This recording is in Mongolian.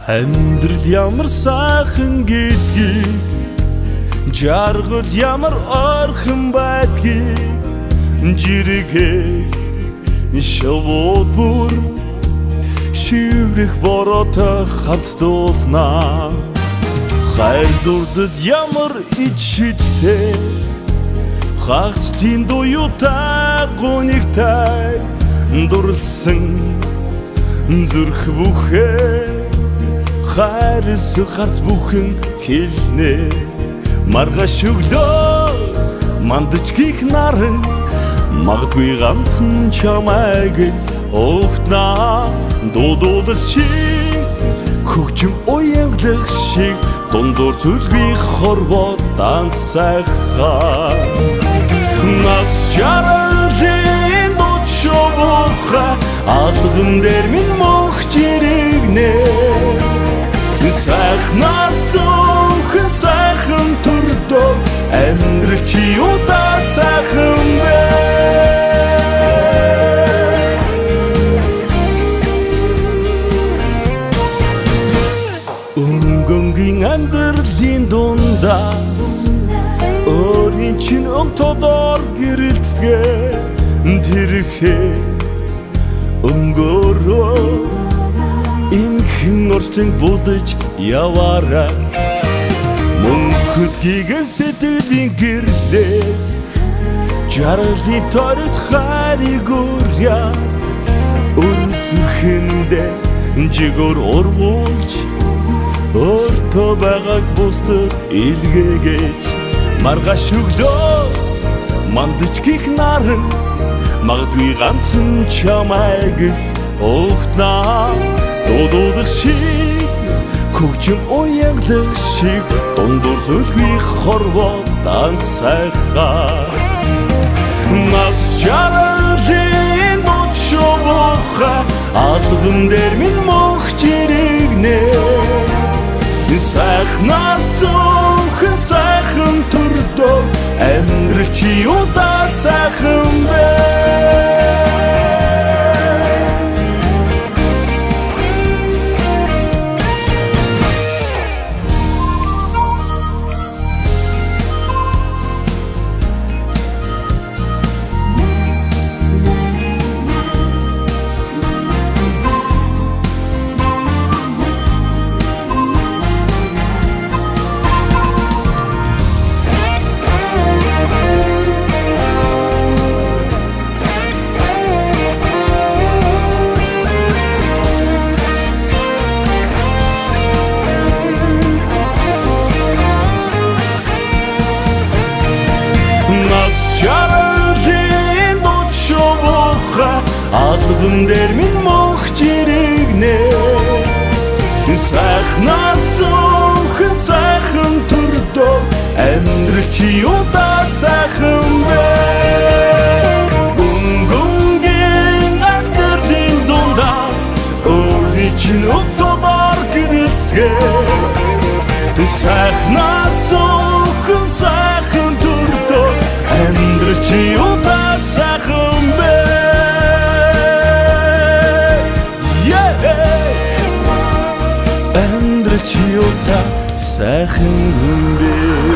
Амьдрал ямар сайхан гэдгийг жаргал ямар орхон байдгийг жиргээ шавууд бүр шиврэх бороотой хамт дуулнаа хайр дурдад ямар ичидтэй хагц тийм дуюутай гонигтай дурлсан зүрх бүхээ хайрс гарц бүхэн хэлнэ маргааш өглөө мандаж гих наран магадгүй ганцхан чамайг огтнаа дуудуулах шиг хөгжим уянгалах шиг дундуур зүлби хорвоо дансайхаа наз жаргалын дочоохоо алган дээр минь мохч ирэгнэ сайхнаас зөвхөн сайхан төрдөө амьдрал чи удаа сайхан бэ өнгөнгийн амьдралын дундаас өөрийн чин өмтөдор гэрэлтгээ тэрхээ өнгөрөө инхэн орчлон будаж яваарай мөнхөд гигэн сэтгэлийн гэрлээ жаргалын торит хайрыг өргөе өр зүрхэндээ жигөр ургуулж өөртөө байгааг бусдад илгээгээж маргааш өглөө мандаж гих наран магадгүй ганцхан чамайг огтнаа дуудуулах шиг хөгжим уянгалах шиг дундуур зүлби хорвоо дансайхаа наз жаргалын дочоохоо алган дээр минь мохч ирэгнэ сайхнаас зөвхөн сайхан төрдөө амьдрал чи удаа сайхан бэ жаргалын дочоохоо алган дээр минь мохч ирэгнэ сайхнаас зөвхөн сайхан төрдөө амьдрал чи удаа сайхан бэ өнгөнгийн амьдралын дундаас өөрийн чин өмтөдор гэрэлтгээ сайхнаас зөвхөн сайхан төрдөө амьдрал чи удаа сайхан бэ амьдрал чи удаа сайхан бэ